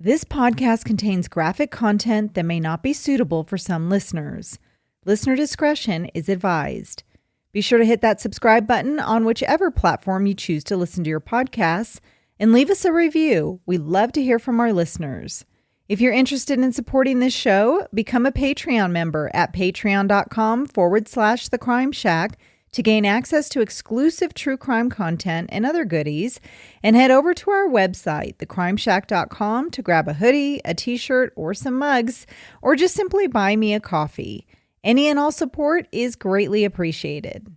This podcast contains graphic content that may not be suitable for some listeners. Listener discretion is advised. Be sure to hit that subscribe button on whichever platform you choose to listen to your podcasts and leave us a review. We love to hear from our listeners. If you're interested in supporting this show, become a Patreon member at patreon.com/thecrimeshack to gain access to exclusive true crime content and other goodies, and head over to our website, thecrimeshack.com, to grab a hoodie, a t-shirt, or some mugs, or just simply buy me a coffee. Any and all support is greatly appreciated.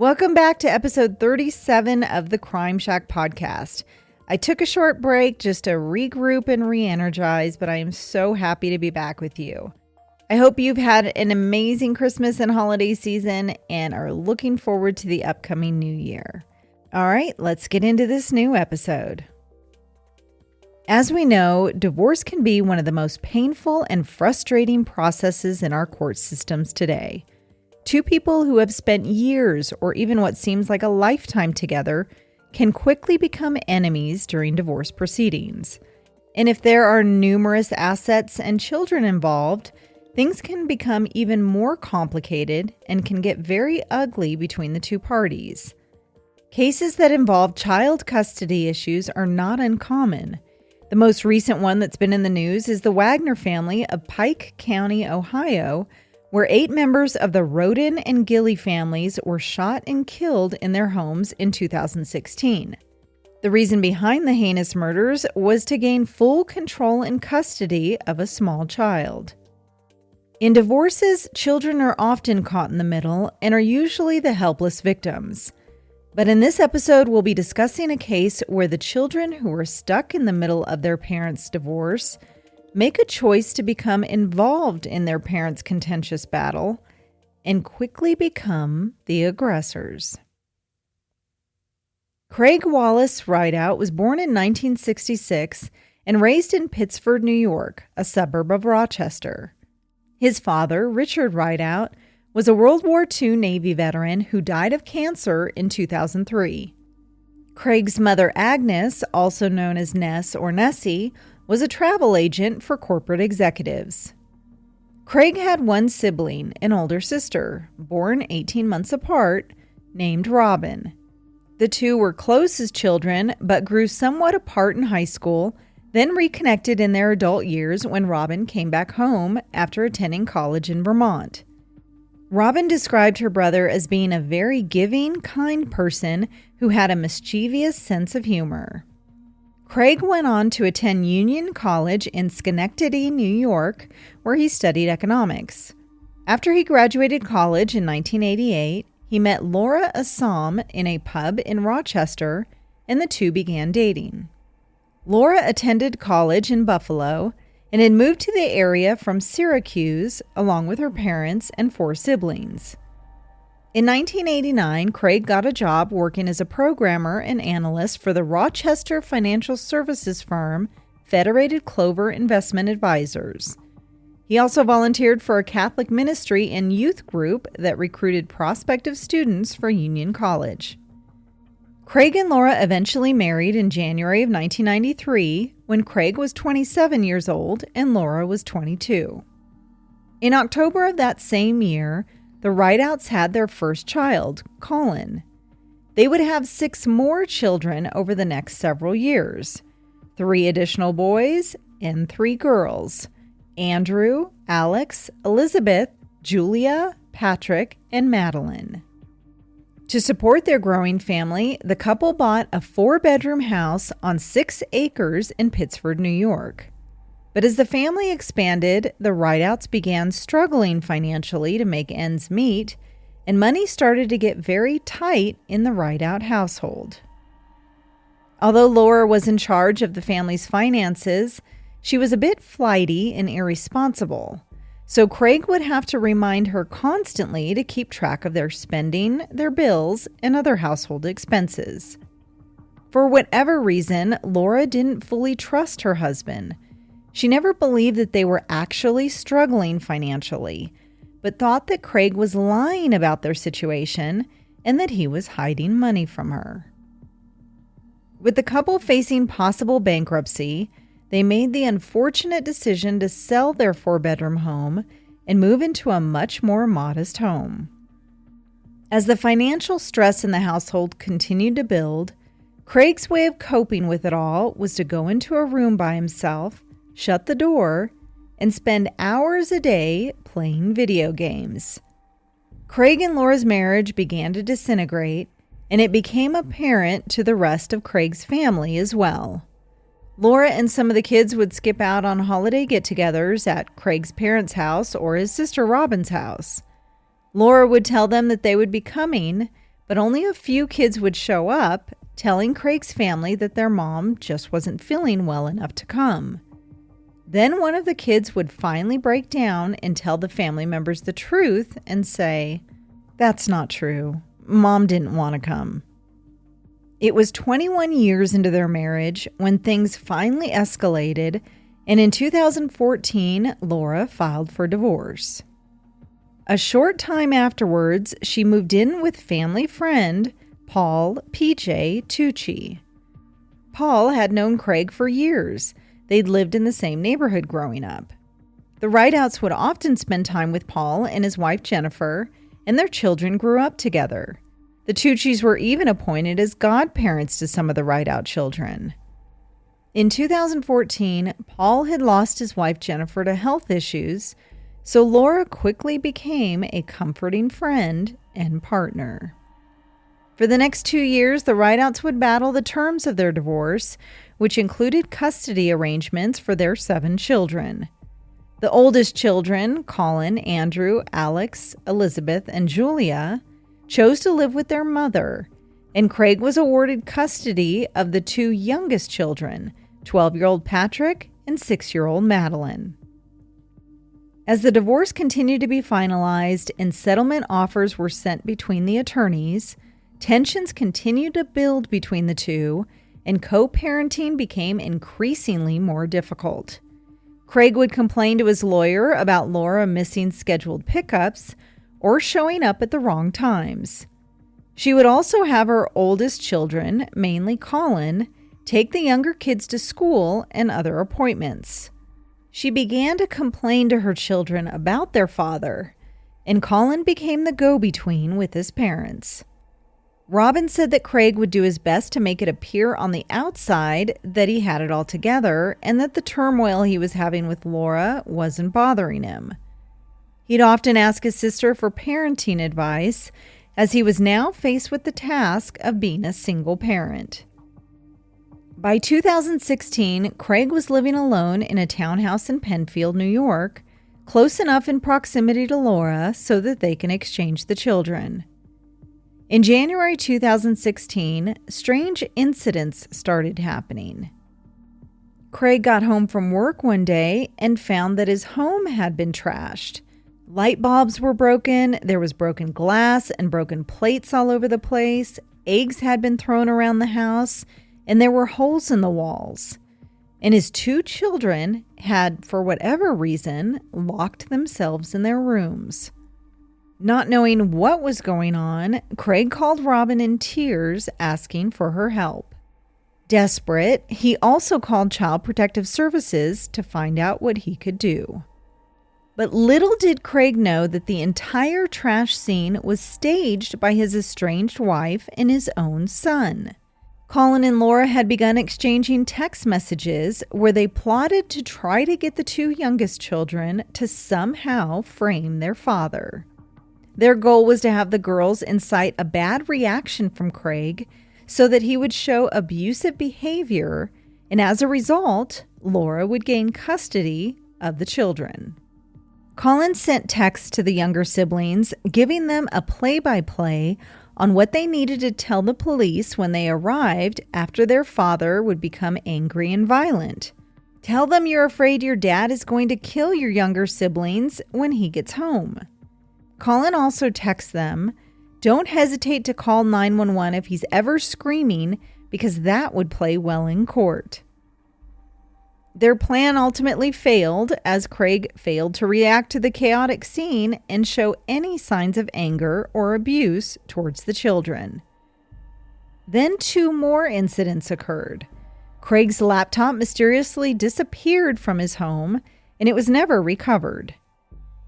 Welcome back to episode 37 of the Crime Shack podcast. I took a short break just to regroup and re-energize, but I am so happy to be back with you. I hope you've had an amazing Christmas and holiday season and are looking forward to the upcoming new year. All right, let's get into this new episode. As we know, divorce can be one of the most painful and frustrating processes in our court systems today. Two people who have spent years or even what seems like a lifetime together can quickly become enemies during divorce proceedings. And if there are numerous assets and children involved, things can become even more complicated and can get very ugly between the two parties. Cases that involve child custody issues are not uncommon. The most recent one that's been in the news is the Wagner family of Pike County, Ohio, where 8 members of the Roden and Gilly families were shot and killed in their homes in 2016. The reason behind the heinous murders was to gain full control and custody of a small child. In divorces, children are often caught in the middle and are usually the helpless victims. But in this episode, we'll be discussing a case where the children who were stuck in the middle of their parents' divorce make a choice to become involved in their parents' contentious battle and quickly become the aggressors. Craig Wallace Rideout was born in 1966 and raised in Pittsford, New York, a suburb of Rochester. His father, Richard Rideout, was a World War II Navy veteran who died of cancer in 2003. Craig's mother, Agnes, also known as Ness or Nessie, was a travel agent for corporate executives. Craig had one sibling, an older sister, born 18 months apart, named Robin. The two were close as children, but grew somewhat apart in high school, then reconnected in their adult years when Robin came back home after attending college in Vermont. Robin described her brother as being a very giving, kind person who had a mischievous sense of humor. Craig went on to attend Union College in Schenectady, New York, where he studied economics. After he graduated college in 1988, he met Laura Assam in a pub in Rochester, and the two began dating. Laura attended college in Buffalo and had moved to the area from Syracuse along with her parents and 4 siblings. In 1989, Craig got a job working as a programmer and analyst for the Rochester financial services firm Federated Clover Investment Advisors. He also volunteered for a Catholic ministry and youth group that recruited prospective students for Union College. Craig and Laura eventually married in January of 1993 when Craig was 27 years old and Laura was 22. In October of that same year, the Rideouts had their first child, Colin. They would have 6 more children over the next several years, 3 additional boys and 3 girls, Andrew, Alex, Elizabeth, Julia, Patrick, and Madeline. To support their growing family, the couple bought a 4-bedroom house on 6 acres in Pittsford, New York. But as the family expanded, the Rideouts began struggling financially to make ends meet, and money started to get very tight in the Rideout household. Although Laura was in charge of the family's finances, she was a bit flighty and irresponsible, so Craig would have to remind her constantly to keep track of their spending, their bills, and other household expenses. For whatever reason, Laura didn't fully trust her husband. She never believed that they were actually struggling financially, but thought that Craig was lying about their situation and that he was hiding money from her. With the couple facing possible bankruptcy, they made the unfortunate decision to sell their 4-bedroom home and move into a much more modest home. As the financial stress in the household continued to build, Craig's way of coping with it all was to go into a room by himself, shut the door, and spend hours a day playing video games. Craig and Laura's marriage began to disintegrate, and it became apparent to the rest of Craig's family as well. Laura and some of the kids would skip out on holiday get-togethers at Craig's parents' house or his sister Robin's house. Laura would tell them that they would be coming, but only a few kids would show up, telling Craig's family that their mom just wasn't feeling well enough to come. Then one of the kids would finally break down and tell the family members the truth and say, "That's not true. Mom didn't want to come." It was 21 years into their marriage when things finally escalated, and in 2014, Laura filed for divorce. A short time afterwards, she moved in with family friend Paul P.J. Tucci. Paul had known Craig for years. They'd lived in the same neighborhood growing up. The Rideouts would often spend time with Paul and his wife Jennifer, and their children grew up together. The Tuccis were even appointed as godparents to some of the Rideout children. In 2014, Paul had lost his wife Jennifer to health issues, so Laura quickly became a comforting friend and partner. For the next 2 years, the Rideouts would battle the terms of their divorce, which included custody arrangements for their 7 children. The oldest children, Colin, Andrew, Alex, Elizabeth, and Julia, chose to live with their mother, and Craig was awarded custody of the 2 youngest children, 12-year-old Patrick and 6-year-old Madeline. As the divorce continued to be finalized and settlement offers were sent between the attorneys, tensions continued to build between the two, and co-parenting became increasingly more difficult. Craig would complain to his lawyer about Laura missing scheduled pickups or showing up at the wrong times. She would also have her oldest children, mainly Colin, take the younger kids to school and other appointments. She began to complain to her children about their father, and Colin became the go-between with his parents. Robin said that Craig would do his best to make it appear on the outside that he had it all together and that the turmoil he was having with Laura wasn't bothering him. He'd often ask his sister for parenting advice, as he was now faced with the task of being a single parent. By 2016, Craig was living alone in a townhouse in Penfield, New York, close enough in proximity to Laura so that they can exchange the children. In January 2016, strange incidents started happening. Craig got home from work one day and found that his home had been trashed. Light bulbs were broken, there was broken glass and broken plates all over the place, eggs had been thrown around the house, and there were holes in the walls. And his 2 children had, for whatever reason, locked themselves in their rooms. Not knowing what was going on, Craig called Robin in tears, asking for her help. Desperate, he also called Child Protective Services to find out what he could do. But little did Craig know that the entire trash scene was staged by his estranged wife and his own son. Colin and Laura had begun exchanging text messages where they plotted to try to get the 2 youngest children to somehow frame their father. Their goal was to have the girls incite a bad reaction from Craig so that he would show abusive behavior, and as a result, Laura would gain custody of the children. Colin sent texts to the younger siblings, giving them a play-by-play on what they needed to tell the police when they arrived after their father would become angry and violent. Tell them you're afraid your dad is going to kill your younger siblings when he gets home. Colin also texts them, "Don't hesitate to call 911 if he's ever screaming, because that would play well in court. Their plan ultimately failed, as Craig failed to react to the chaotic scene and show any signs of anger or abuse towards the children. Then 2 more incidents occurred. Craig's laptop mysteriously disappeared from his home, and it was never recovered.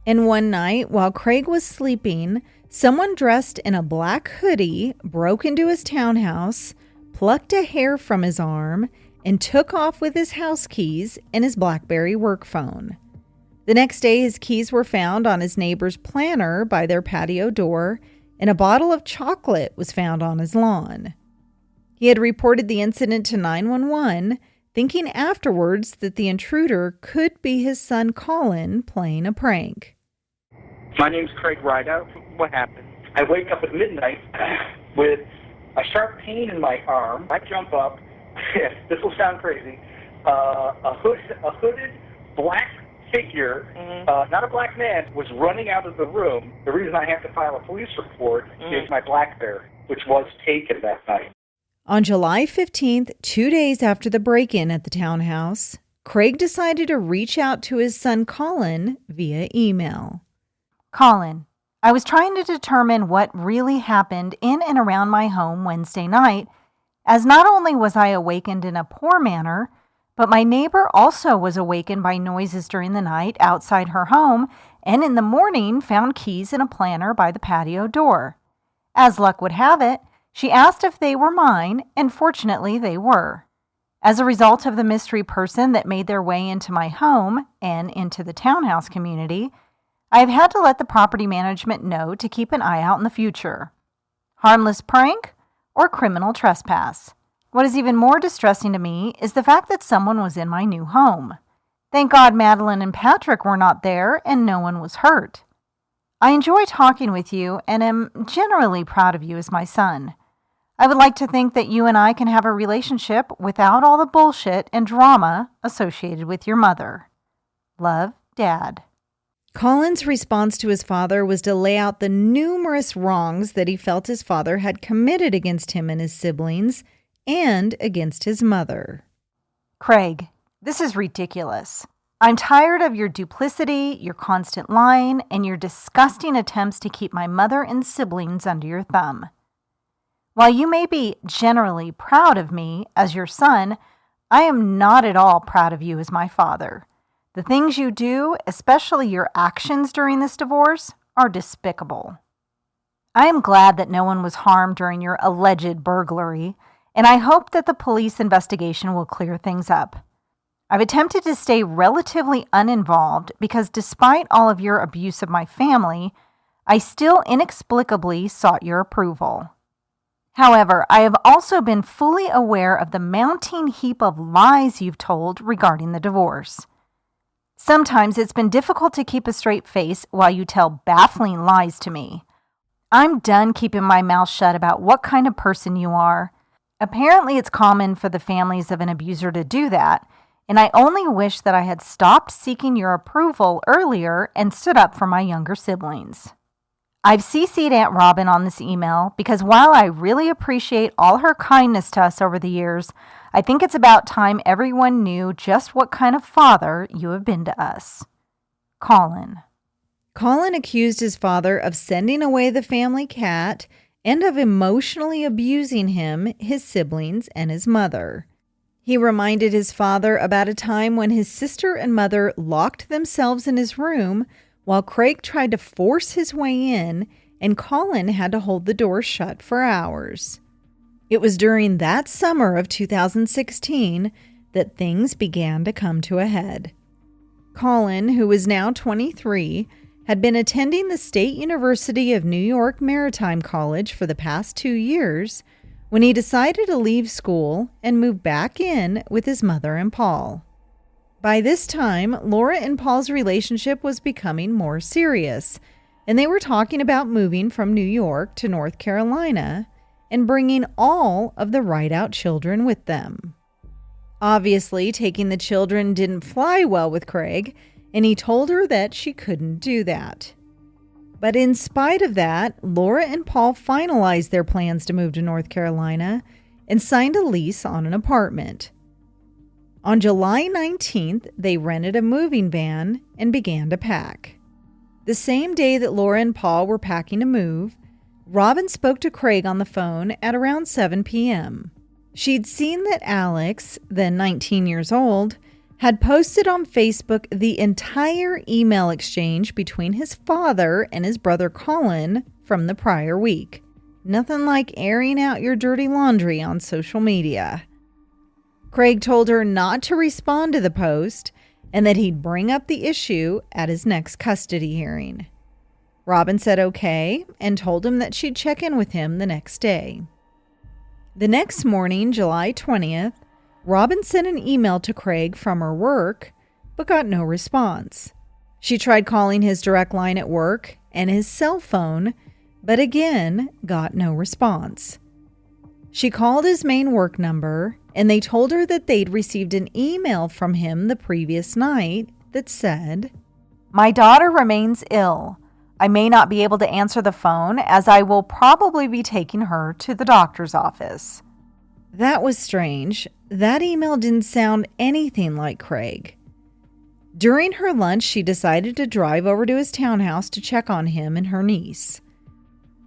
And one night, while Craig was sleeping, someone dressed in a black hoodie broke into his townhouse, plucked a hair from his arm, and took off with his house keys and his BlackBerry work phone. The next day, his keys were found on his neighbor's planter by their patio door, and a bottle of chocolate was found on his lawn. He had reported the incident to 911, thinking afterwards that the intruder could be his son Colin playing a prank. My name's Craig Rideout. What happened? I wake up at midnight with a sharp pain in my arm. I jump up. This will sound crazy. A hooded black figure, not a black man, was running out of the room. The reason I have to file a police report is my BlackBerry, which was taken that night. On July 15th, 2 days after the break-in at the townhouse, Craig decided to reach out to his son Colin via email. Colin, I was trying to determine what really happened in and around my home Wednesday night, as not only was I awakened in a poor manner, but my neighbor also was awakened by noises during the night outside her home, and in the morning found keys in a planter by the patio door. As luck would have it, she asked if they were mine, and fortunately they were. As a result of the mystery person that made their way into my home and into the townhouse community, I have had to let the property management know to keep an eye out in the future. Harmless prank or criminal trespass. What is even more distressing to me is the fact that someone was in my new home. Thank God Madeline and Patrick were not there and no one was hurt. I enjoy talking with you and am generally proud of you as my son. I would like to think that you and I can have a relationship without all the bullshit and drama associated with your mother. Love, Dad. Colin's response to his father was to lay out the numerous wrongs that he felt his father had committed against him and his siblings and against his mother. Craig, this is ridiculous. I'm tired of your duplicity, your constant lying, and your disgusting attempts to keep my mother and siblings under your thumb. While you may be generally proud of me as your son, I am not at all proud of you as my father. The things you do, especially your actions during this divorce, are despicable. I am glad that no one was harmed during your alleged burglary, and I hope that the police investigation will clear things up. I've attempted to stay relatively uninvolved because despite all of your abuse of my family, I still inexplicably sought your approval. However, I have also been fully aware of the mounting heap of lies you've told regarding the divorce. Sometimes it's been difficult to keep a straight face while you tell baffling lies to me. I'm done keeping my mouth shut about what kind of person you are. Apparently, it's common for the families of an abuser to do that, and I only wish that I had stopped seeking your approval earlier and stood up for my younger siblings. I've CC'd Aunt Robin on this email because while I really appreciate all her kindness to us over the years, I think it's about time everyone knew just what kind of father you have been to us. Colin. Colin accused his father of sending away the family cat and of emotionally abusing him, his siblings, and his mother. He reminded his father about a time when his sister and mother locked themselves in his room while Craig tried to force his way in, and Colin had to hold the door shut for hours. It was during that summer of 2016 that things began to come to a head. Colin, who was now 23, had been attending the State University of New York Maritime College for the past 2 years when he decided to leave school and move back in with his mother and Paul. By this time, Laura and Paul's relationship was becoming more serious, and they were talking about moving from New York to North Carolina and bringing all of the Rideout children with them. Obviously, taking the children didn't fly well with Craig, and he told her that she couldn't do that. But in spite of that, Laura and Paul finalized their plans to move to North Carolina, and signed a lease on an apartment. On July 19th, they rented a moving van and began to pack. The same day that Laura and Paul were packing to move, Robin spoke to Craig on the phone at around 7 p.m. She'd seen that Alex, then 19 years old, had posted on Facebook the entire email exchange between his father and his brother Colin from the prior week. Nothing like airing out your dirty laundry on social media. Craig told her not to respond to the post and that he'd bring up the issue at his next custody hearing. Robin said okay and told him that she'd check in with him the next day. The next morning, July 20th, Robin sent an email to Craig from her work, but got no response. She tried calling his direct line at work and his cell phone, but again got no response. She called his main work number, and they told her that they'd received an email from him the previous night that said, "My daughter remains ill. I may not be able to answer the phone as I will probably be taking her to the doctor's office." That was strange. That email didn't sound anything like Craig. During her lunch, she decided to drive over to his townhouse to check on him and her niece.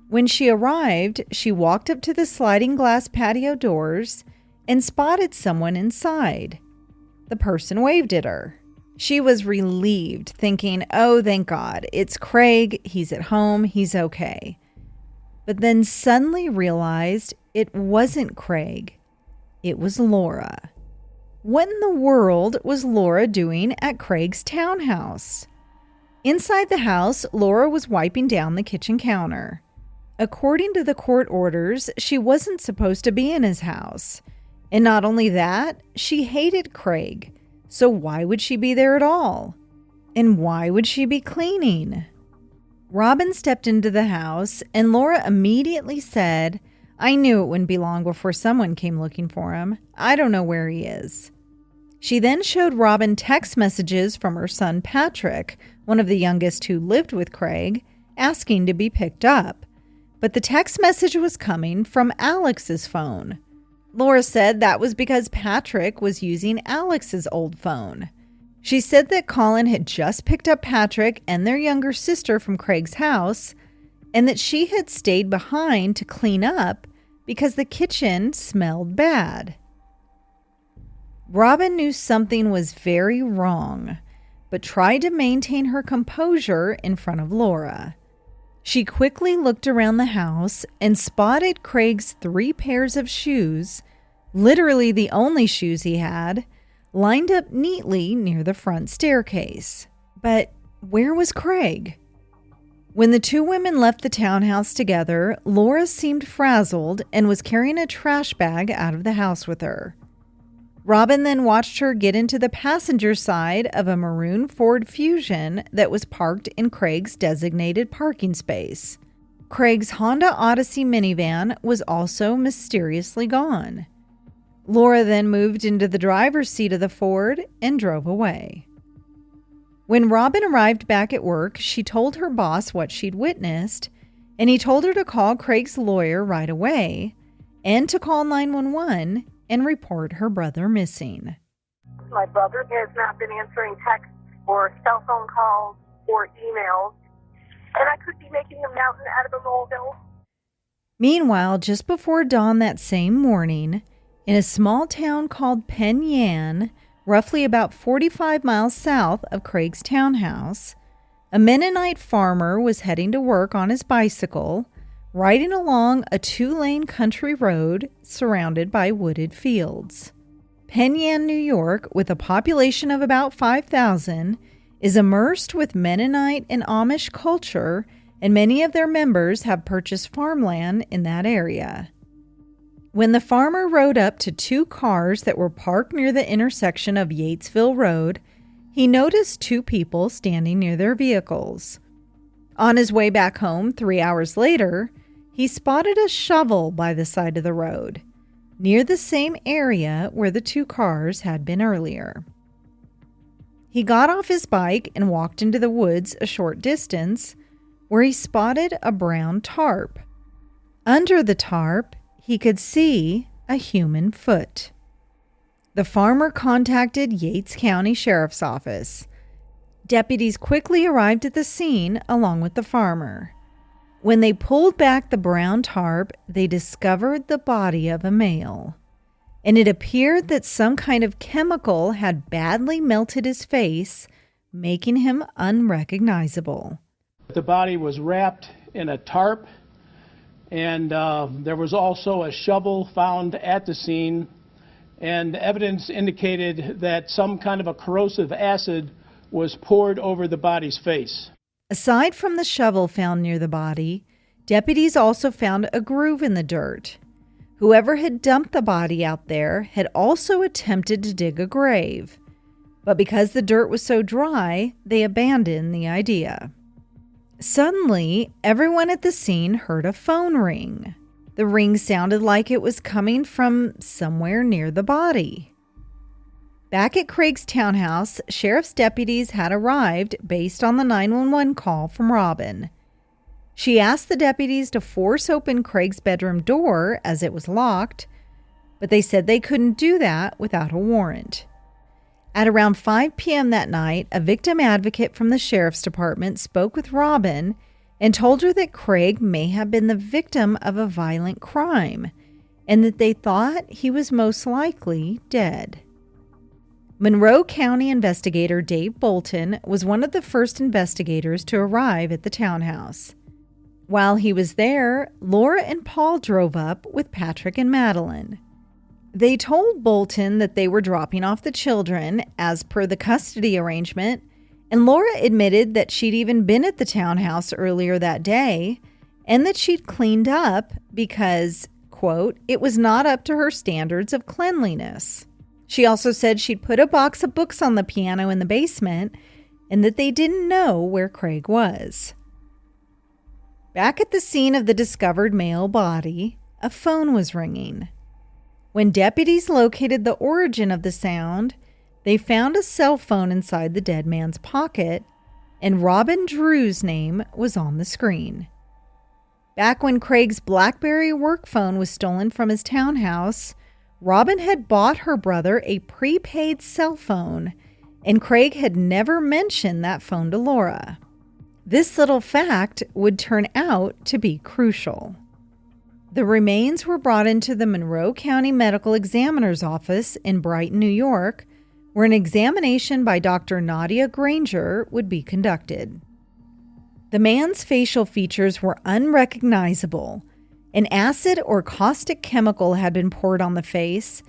When she arrived, she walked up to the sliding glass patio doors and spotted someone inside. The person waved at her. She was relieved, thinking, "Oh, thank God, it's Craig, he's at home, he's okay." But then suddenly realized it wasn't Craig. It was Laura. What in the world was Laura doing at Craig's townhouse? Inside the house, Laura was wiping down the kitchen counter. According to the court orders, she wasn't supposed to be in his house. And not only that, she hated Craig. So why would she be there at all? And why would she be cleaning? Robin stepped into the house, and Laura immediately said, "I knew it wouldn't be long before someone came looking for him. I don't know where he is." She then showed Robin text messages from her son Patrick, one of the youngest who lived with Craig, asking to be picked up. But the text message was coming from Alex's phone. Laura said that was because Patrick was using Alex's old phone. She said that Colin had just picked up Patrick and their younger sister from Craig's house, and that she had stayed behind to clean up because the kitchen smelled bad. Robin knew something was very wrong, but tried to maintain her composure in front of Laura. She quickly looked around the house and spotted Craig's 3 pairs of shoes, literally the only shoes he had, lined up neatly near the front staircase. But where was Craig? When the 2 women left the townhouse together, Laura seemed frazzled and was carrying a trash bag out of the house with her. Robin then watched her get into the passenger side of a maroon Ford Fusion that was parked in Craig's designated parking space. Craig's Honda Odyssey minivan was also mysteriously gone. Laura then moved into the driver's seat of the Ford and drove away. When Robin arrived back at work, she told her boss what she'd witnessed, and he told her to call Craig's lawyer right away and to call 911 and report her brother missing. My brother has not been answering texts or cell phone calls or emails, and I could be making a mountain out of a molehill. Meanwhile, just before dawn that same morning, in a small town called Penn Yan, roughly about 45 miles south of Craig's townhouse, a Mennonite farmer was heading to work on his bicycle, riding along a 2-lane country road surrounded by wooded fields. Penn Yan, New York, with a population of about 5,000, is immersed with Mennonite and Amish culture, and many of their members have purchased farmland in that area. When the farmer rode up to 2 cars that were parked near the intersection of Yatesville Road, he noticed 2 people standing near their vehicles. On his way back home 3 hours later, he spotted a shovel by the side of the road, near the same area where the 2 cars had been earlier. He got off his bike and walked into the woods a short distance, where he spotted a brown tarp. Under the tarp, he could see a human foot. The farmer contacted Yates County Sheriff's Office. Deputies quickly arrived at the scene along with the farmer. When they pulled back the brown tarp, they discovered the body of a male. And it appeared that some kind of chemical had badly melted his face, making him unrecognizable. The body was wrapped in a tarp, and there was also a shovel found at the scene, and evidence indicated that some kind of a corrosive acid was poured over the body's face. Aside from the shovel found near the body, deputies also found a groove in the dirt. Whoever had dumped the body out there had also attempted to dig a grave, but because the dirt was so dry, they abandoned the idea. Suddenly, everyone at the scene heard a phone ring. The ring sounded like it was coming from somewhere near the body. Back at Craig's townhouse, sheriff's deputies had arrived based on the 911 call from Robin. She asked the deputies to force open Craig's bedroom door as it was locked, but they said they couldn't do that without a warrant. At around 5 p.m. that night, a victim advocate from the sheriff's department spoke with Robin and told her that Craig may have been the victim of a violent crime and that they thought he was most likely dead. Monroe County investigator Dave Bolton was one of the first investigators to arrive at the townhouse. While he was there, Laura and Paul drove up with Patrick and Madeline. They told Bolton that they were dropping off the children as per the custody arrangement, and Laura admitted that she'd even been at the townhouse earlier that day and that she'd cleaned up because, quote, it was not up to her standards of cleanliness. She also said she'd put a box of books on the piano in the basement and that they didn't know where Craig was. Back at the scene of the discovered male body, a phone was ringing. When deputies located the origin of the sound, they found a cell phone inside the dead man's pocket, and Robin Drew's name was on the screen. Back when Craig's BlackBerry work phone was stolen from his townhouse, Robin had bought her brother a prepaid cell phone, and Craig had never mentioned that phone to Laura. This little fact would turn out to be crucial. The remains were brought into the Monroe County Medical Examiner's Office in Brighton, New York, where an examination by Dr. Nadia Granger would be conducted. The man's facial features were unrecognizable. An acid or caustic chemical had been poured on the face,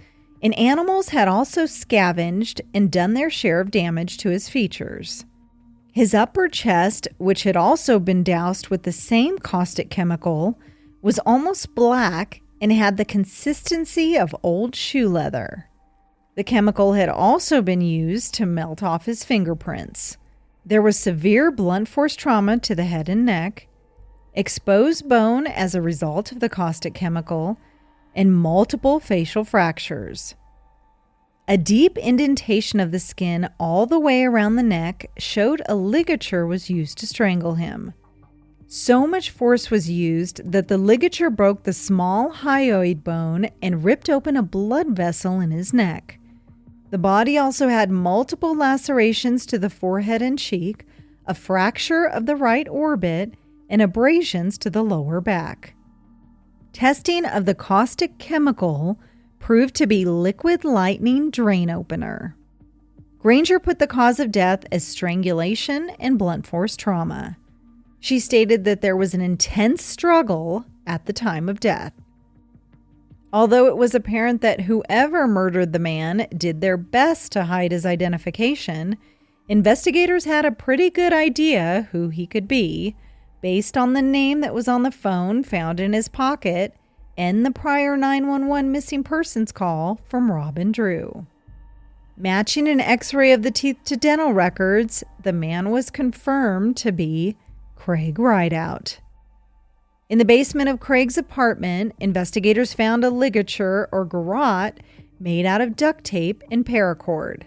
and animals had also scavenged and done their share of damage to his features. His upper chest, which had also been doused with the same caustic chemical, was almost black and had the consistency of old shoe leather. The chemical had also been used to melt off his fingerprints. There was severe blunt force trauma to the head and neck, exposed bone as a result of the caustic chemical, and multiple facial fractures. A deep indentation of the skin all the way around the neck showed a ligature was used to strangle him. So much force was used that the ligature broke the small hyoid bone and ripped open a blood vessel in his neck. The body also had multiple lacerations to the forehead and cheek, a fracture of the right orbit, and abrasions to the lower back. Testing of the caustic chemical proved to be liquid lightning drain opener. Granger put the cause of death as strangulation and blunt force trauma. She stated that there was an intense struggle at the time of death. Although it was apparent that whoever murdered the man did their best to hide his identification, investigators had a pretty good idea who he could be based on the name that was on the phone found in his pocket and the prior 911 missing persons call from Robin Drew. Matching an x-ray of the teeth to dental records, the man was confirmed to be Craig Rideout. In the basement of Craig's apartment, investigators found a ligature or garrote made out of duct tape and paracord.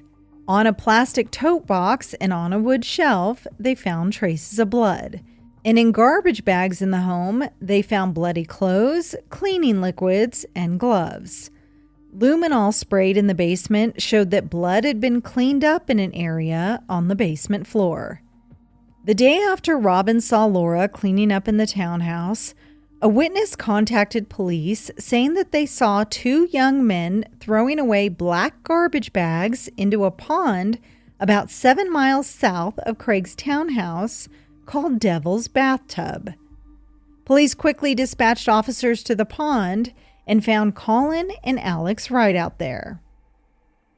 On a plastic tote box and on a wood shelf, they found traces of blood. And in garbage bags in the home, they found bloody clothes, cleaning liquids, and gloves. Luminol sprayed in the basement showed that blood had been cleaned up in an area on the basement floor. The day after Robin saw Laura cleaning up in the townhouse, a witness contacted police saying that they saw two young men throwing away black garbage bags into a pond about 7 miles south of Craig's townhouse called Devil's Bathtub. Police quickly dispatched officers to the pond and found Colin and Alex Rideout there.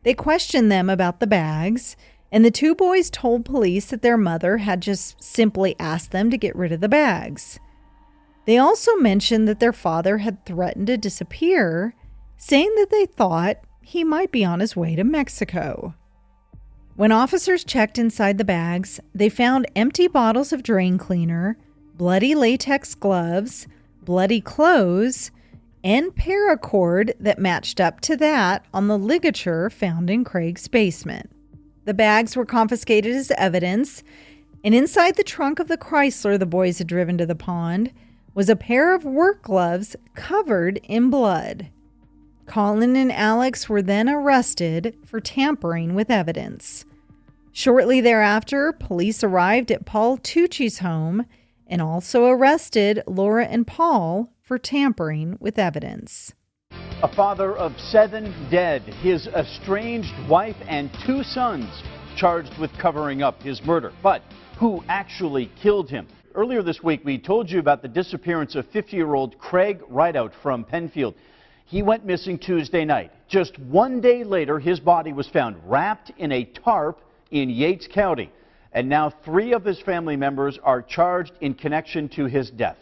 They questioned them about the bags, and the two boys told police that their mother had just simply asked them to get rid of the bags. They also mentioned that their father had threatened to disappear, saying that they thought he might be on his way to Mexico. When officers checked inside the bags, they found empty bottles of drain cleaner, bloody latex gloves, bloody clothes, and paracord that matched up to that on the ligature found in Craig's basement. The bags were confiscated as evidence, and inside the trunk of the Chrysler the boys had driven to the pond was a pair of work gloves covered in blood. Colin and Alex were then arrested for tampering with evidence. Shortly thereafter, police arrived at Paul Tucci's home and also arrested Laura and Paul for tampering with evidence. A father of 7 dead, his estranged wife and 2 sons charged with covering up his murder. But who actually killed him? Earlier this week, we told you about the disappearance of 50-year-old Craig Rideout from Penfield. He went missing Tuesday night. Just 1 day later, his body was found wrapped in a tarp in Yates County. And now 3 of his family members are charged in connection to his death.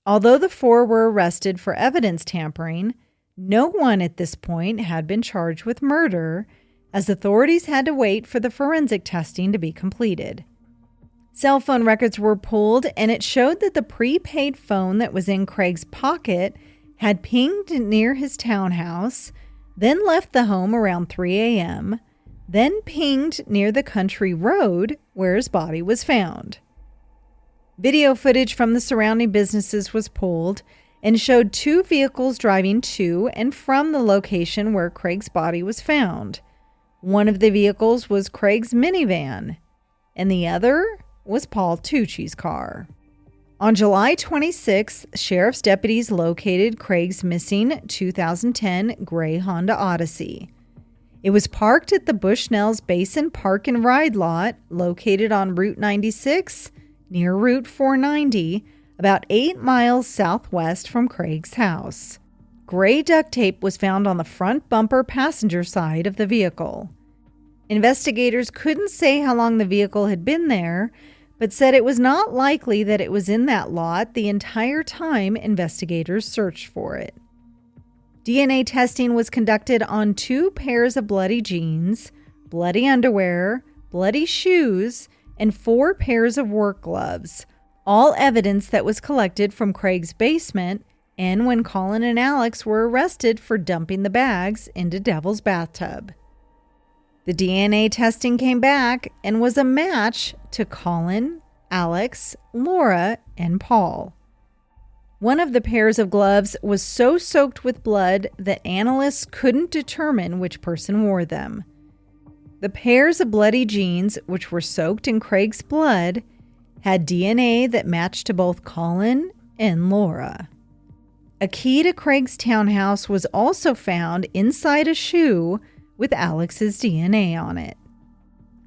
Although the 4 were arrested for evidence tampering, no one at this point had been charged with murder, as authorities had to wait for the forensic testing to be completed. Cell phone records were pulled, and it showed that the prepaid phone that was in Craig's pocket had pinged near his townhouse, then left the home around 3 a.m., then pinged near the country road where his body was found. Video footage from the surrounding businesses was pulled and showed 2 vehicles driving to and from the location where Craig's body was found. One of the vehicles was Craig's minivan, and the other was Paul Tucci's car. On July 26th, sheriff's deputies located Craig's missing 2010 gray Honda Odyssey. It was parked at the Bushnell's Basin Park and Ride lot located on Route 96 near Route 490, about 8 miles southwest from Craig's house. Gray duct tape was found on the front bumper passenger side of the vehicle. Investigators couldn't say how long the vehicle had been there, but said it was not likely that it was in that lot the entire time investigators searched for it. DNA testing was conducted on 2 pairs of bloody jeans, bloody underwear, bloody shoes, and 4 pairs of work gloves, all evidence that was collected from Craig's basement and when Colin and Alex were arrested for dumping the bags into Devil's Bathtub. The DNA testing came back and was a match to Colin, Alex, Laura, and Paul. One of the pairs of gloves was so soaked with blood that analysts couldn't determine which person wore them. The pairs of bloody jeans, which were soaked in Craig's blood, had DNA that matched to both Colin and Laura. A key to Craig's townhouse was also found inside a shoe with Alex's DNA on it.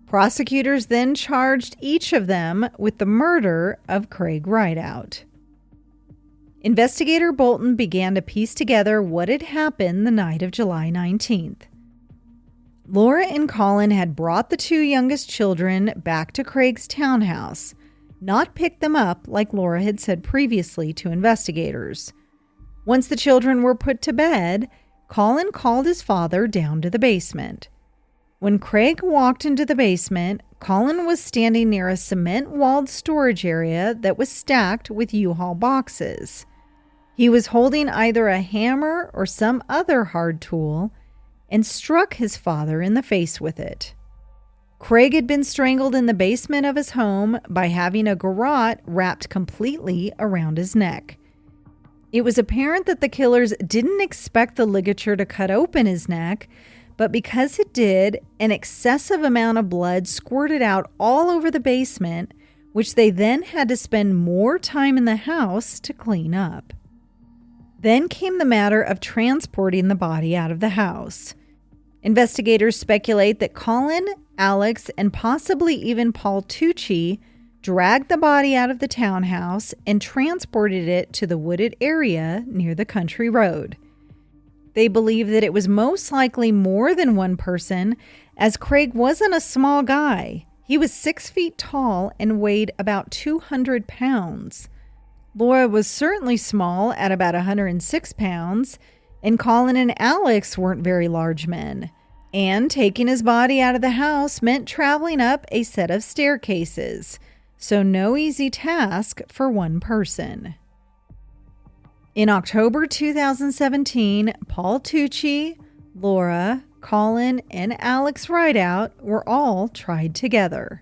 Prosecutors then charged each of them with the murder of Craig Rideout. Investigator Bolton began to piece together what had happened the night of July 19th. Laura and Colin had brought the 2 youngest children back to Craig's townhouse, not picked them up like Laura had said previously to investigators. Once the children were put to bed, Colin called his father down to the basement. When Craig walked into the basement, Colin was standing near a cement-walled storage area that was stacked with U-Haul boxes. He was holding either a hammer or some other hard tool and struck his father in the face with it. Craig had been strangled in the basement of his home by having a garrote wrapped completely around his neck. It was apparent that the killers didn't expect the ligature to cut open his neck, but because it did, an excessive amount of blood squirted out all over the basement, which they then had to spend more time in the house to clean up. Then came the matter of transporting the body out of the house. Investigators speculate that Colin, Alex, and possibly even Paul Tucci dragged the body out of the townhouse and transported it to the wooded area near the country road. They believe that it was most likely more than one person, as Craig wasn't a small guy. He was 6 feet tall and weighed about 200 pounds. Laura was certainly small at about 106 pounds, and Colin and Alex weren't very large men. And taking his body out of the house meant traveling up a set of staircases. So no easy task for one person. In October 2017, Paul Tucci, Laura, Colin, and Alex Rideout were all tried together.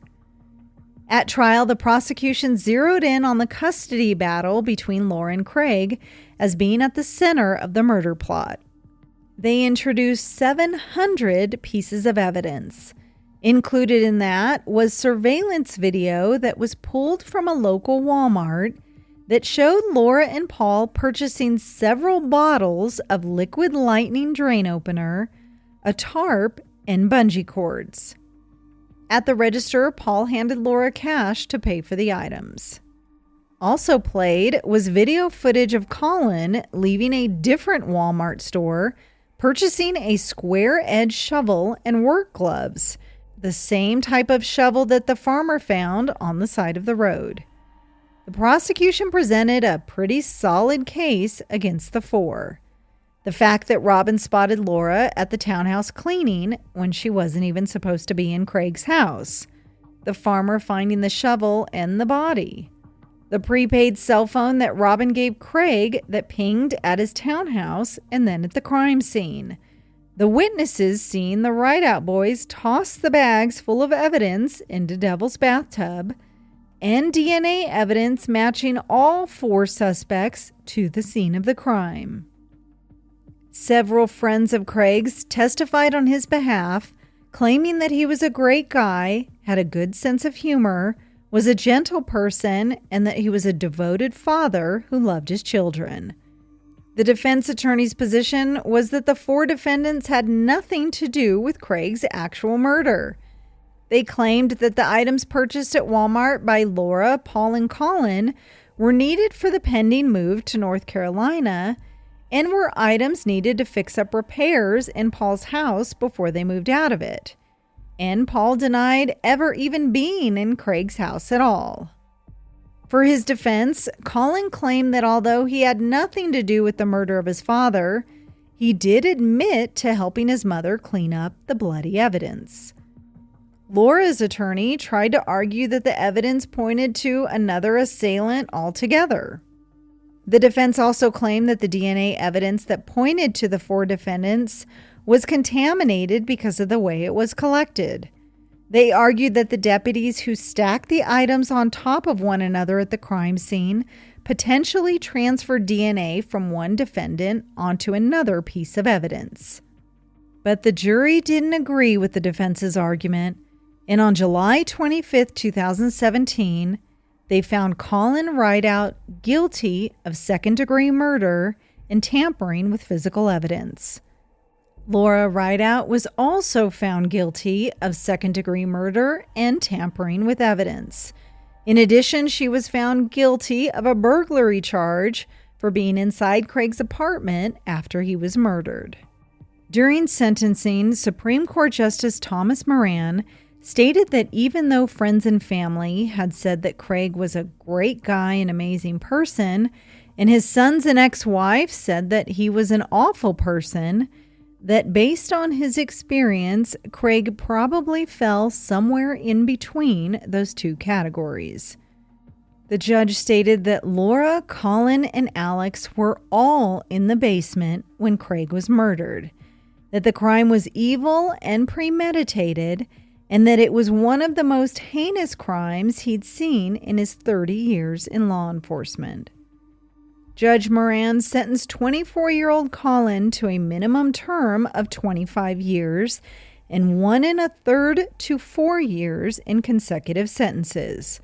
At trial, the prosecution zeroed in on the custody battle between Laura and Craig as being at the center of the murder plot. They introduced 700 pieces of evidence. Included in that was surveillance video that was pulled from a local Walmart that showed Laura and Paul purchasing several bottles of liquid lightning drain opener, a tarp, and bungee cords. At the register, Paul handed Laura cash to pay for the items. Also played was video footage of Colin leaving a different Walmart store, purchasing a square-edged shovel and work gloves, the same type of shovel that the farmer found on the side of the road. The prosecution presented a pretty solid case against the four. The fact that Robin spotted Laura at the townhouse cleaning when she wasn't even supposed to be in Craig's house. The farmer finding the shovel and the body. The prepaid cell phone that Robin gave Craig that pinged at his townhouse and then at the crime scene. The witnesses seeing the Rideout boys toss the bags full of evidence into Devil's bathtub, and DNA evidence matching all four suspects to the scene of the crime. Several friends of Craig's testified on his behalf, claiming that he was a great guy, had a good sense of humor, was a gentle person, and that he was a devoted father who loved his children. The defense attorney's position was that the four defendants had nothing to do with Craig's actual murder. They claimed that the items purchased at Walmart by Laura, Paul, and Colin were needed for the pending move to North Carolina and were items needed to fix up repairs in Paul's house before they moved out of it. And Paul denied ever even being in Craig's house at all. For his defense, Colin claimed that although he had nothing to do with the murder of his father, he did admit to helping his mother clean up the bloody evidence. Laura's attorney tried to argue that the evidence pointed to another assailant altogether. The defense also claimed that the DNA evidence that pointed to the four defendants was contaminated because of the way it was collected. They argued that the deputies who stacked the items on top of one another at the crime scene potentially transferred DNA from one defendant onto another piece of evidence. But the jury didn't agree with the defense's argument, and on July 25, 2017, they found Colin Rideout guilty of second-degree murder and tampering with physical evidence. Laura Rideout was also found guilty of second-degree murder and tampering with evidence. In addition, she was found guilty of a burglary charge for being inside Craig's apartment after he was murdered. During sentencing, Supreme Court Justice Thomas Moran stated that even though friends and family had said that Craig was a great guy and amazing person, and his sons and ex-wife said that he was an awful person, that based on his experience, Craig probably fell somewhere in between those two categories. The judge stated that Laura, Colin, and Alex were all in the basement when Craig was murdered, that the crime was evil and premeditated, and that it was one of the most heinous crimes he'd seen in his 30 years in law enforcement. Judge Moran sentenced 24-year-old Colin to a minimum term of 25 years and 1 1/3 to 4 years in consecutive sentences.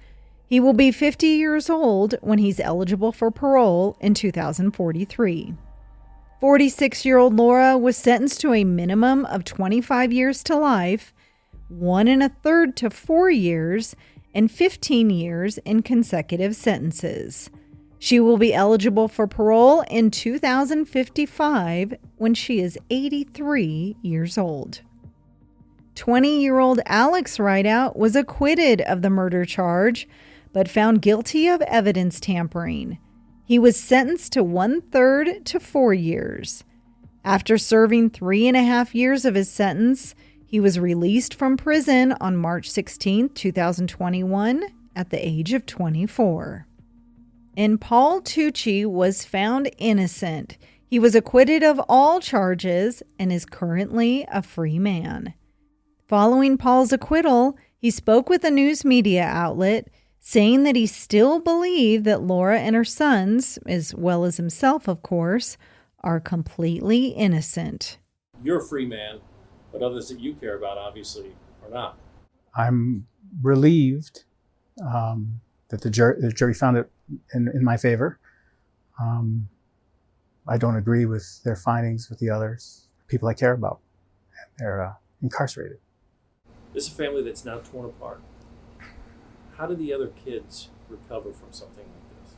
He will be 50 years old when he's eligible for parole in 2043. 46-year-old Laura was sentenced to a minimum of 25 years to life, 1 1/3 to 4 years, and 15 years in consecutive sentences. She will be eligible for parole in 2055 when she is 83 years old. 20-year-old Alex Rideout was acquitted of the murder charge, but found guilty of evidence tampering. He was sentenced to 1/3 to 4 years. After serving 3.5 years of his sentence, he was released from prison on March 16, 2021, at the age of 24. And Paul Tucci was found innocent. He was acquitted of all charges and is currently a free man. Following Paul's acquittal, he spoke with a news media outlet, saying that he still believed that Laura and her sons, as well as himself, of course, are completely innocent. You're a free man, but others that you care about obviously are not. I'm relieved that the jury found it in my favor. I don't agree with their findings with the others, people I care about. They're incarcerated. This is a family that's now torn apart. How do the other kids recover from something like this?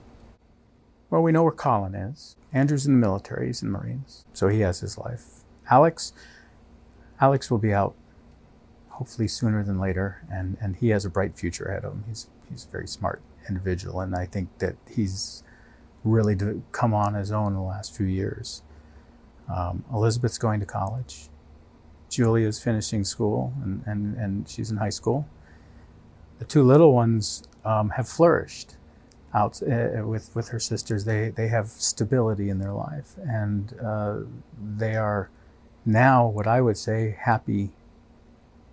Well, we know where Colin is. Andrew's in the military, he's in the Marines, so he has his life. Alex will be out hopefully sooner than later, and he has a bright future ahead of him. He's a very smart individual, and I think that he's really come on his own in the last few years. Elizabeth's going to college. Julia's finishing school, and she's in high school. The two little ones have flourished out with her sisters. They have stability in their life, and they are now what I would say happy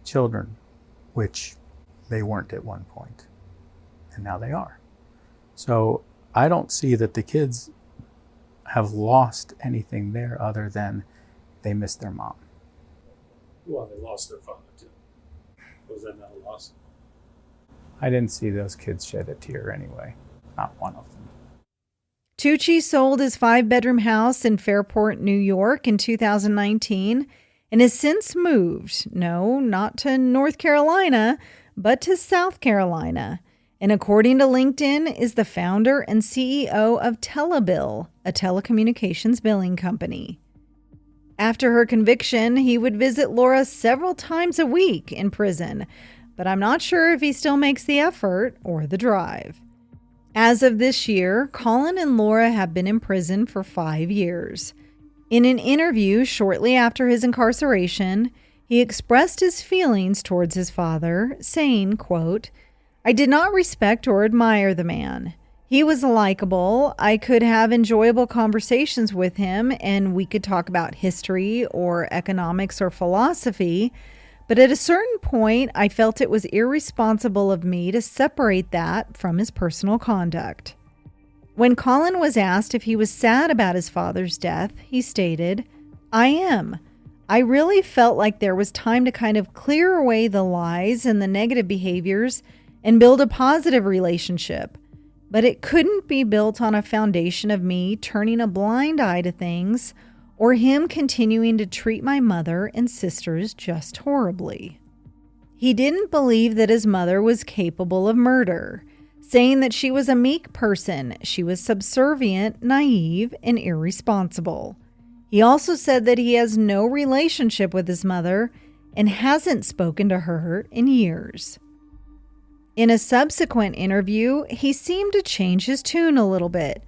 children, which they weren't at one point, and now they are. So I don't see that the kids have lost anything there other than they miss their mom. Well, they lost their father too. Was that not a loss? I didn't see those kids shed a tear anyway. Not one of them. Tucci sold his 5-bedroom house in Fairport, New York in 2019 and has since moved, no, not to North Carolina, but to South Carolina. And according to LinkedIn, is the founder and CEO of Telebill, a telecommunications billing company. After her conviction, he would visit Laura several times a week in prison, but I'm not sure if he still makes the effort or the drive. As of this year, Colin and Laura have been in prison for 5 years. In an interview shortly after his incarceration, he expressed his feelings towards his father, saying, quote, "I did not respect or admire the man. He was likable. I could have enjoyable conversations with him, and we could talk about history or economics or philosophy. But at a certain point, I felt it was irresponsible of me to separate that from his personal conduct." When Colin was asked if he was sad about his father's death, he stated, "I am. I really felt like there was time to kind of clear away the lies and the negative behaviors and build a positive relationship. But it couldn't be built on a foundation of me turning a blind eye to things or him continuing to treat my mother and sisters just horribly." He didn't believe that his mother was capable of murder, saying that she was a meek person, she was subservient, naive, and irresponsible. He also said that he has no relationship with his mother and hasn't spoken to her in years. In a subsequent interview, he seemed to change his tune a little bit.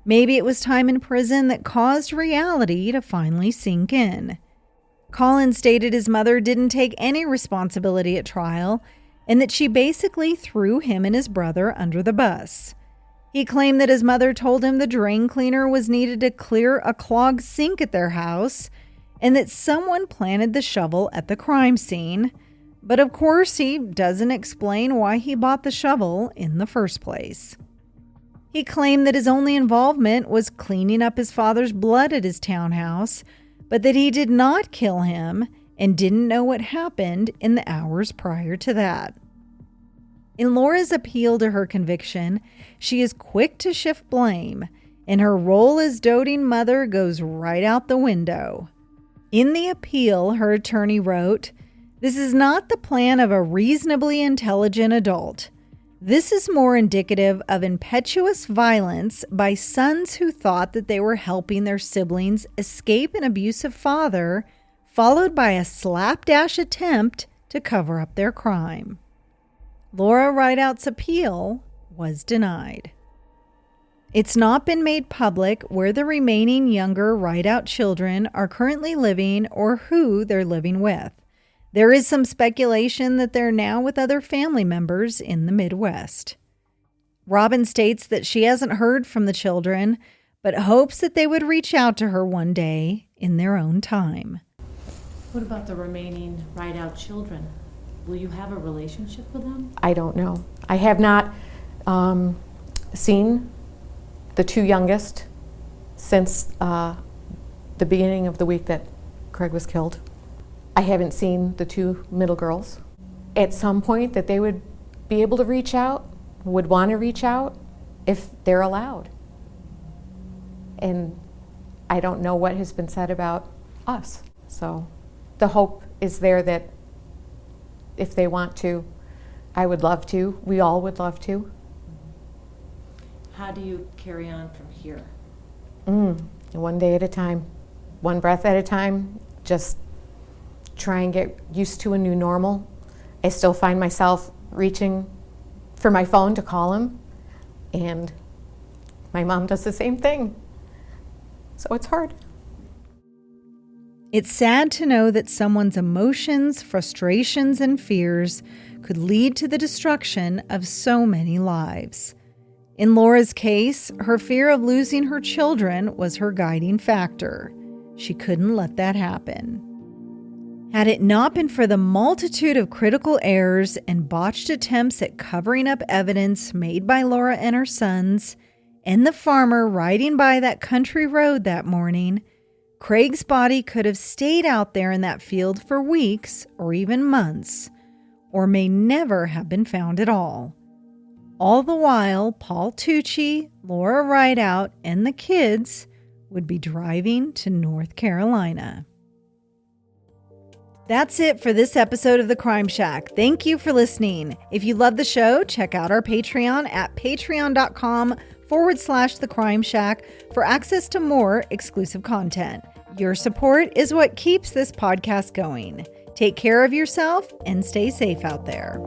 Maybe it was time in prison that caused reality to finally sink in. Colin stated his mother didn't take any responsibility at trial and that she basically threw him and his brother under the bus. He claimed that his mother told him the drain cleaner was needed to clear a clogged sink at their house and that someone planted the shovel at the crime scene. But of course, he doesn't explain why he bought the shovel in the first place. He claimed that his only involvement was cleaning up his father's blood at his townhouse, but that he did not kill him and didn't know what happened in the hours prior to that. In Laura's appeal to her conviction, she is quick to shift blame, and her role as doting mother goes right out the window. In the appeal, her attorney wrote, "This is not the plan of a reasonably intelligent adult. This is more indicative of impetuous violence by sons who thought that they were helping their siblings escape an abusive father, followed by a slapdash attempt to cover up their crime." Laura Rideout's appeal was denied. It's not been made public where the remaining younger Rideout children are currently living or who they're living with. There is some speculation that they're now with other family members in the Midwest. Robin states that she hasn't heard from the children, but hopes that they would reach out to her one day in their own time. What about the remaining Rideout children? Will you have a relationship with them? I don't know. I have not seen the two youngest since the beginning of the week that Craig was killed. I haven't seen the two middle girls. At some point that they would be able to reach out, would want to reach out if they're allowed. And I don't know what has been said about us. So the hope is there that if they want to, I would love to. We all would love to. How do you carry on from here? One day at a time, one breath at a time, just try and get used to a new normal. I still find myself reaching for my phone to call him, and my mom does the same thing. So it's hard. It's sad to know that someone's emotions, frustrations, and fears could lead to the destruction of so many lives. In Laura's case, her fear of losing her children was her guiding factor. She couldn't let that happen. Had it not been for the multitude of critical errors and botched attempts at covering up evidence made by Laura and her sons, and the farmer riding by that country road that morning, Craig's body could have stayed out there in that field for weeks or even months, or may never have been found at all. All the while, Paul Tucci, Laura Rideout, and the kids would be driving to North Carolina. That's it for this episode of The Crime Shack. Thank you for listening. If you love the show, check out our Patreon at patreon.com/The Crime Shack for access to more exclusive content. Your support is what keeps this podcast going. Take care of yourself and stay safe out there.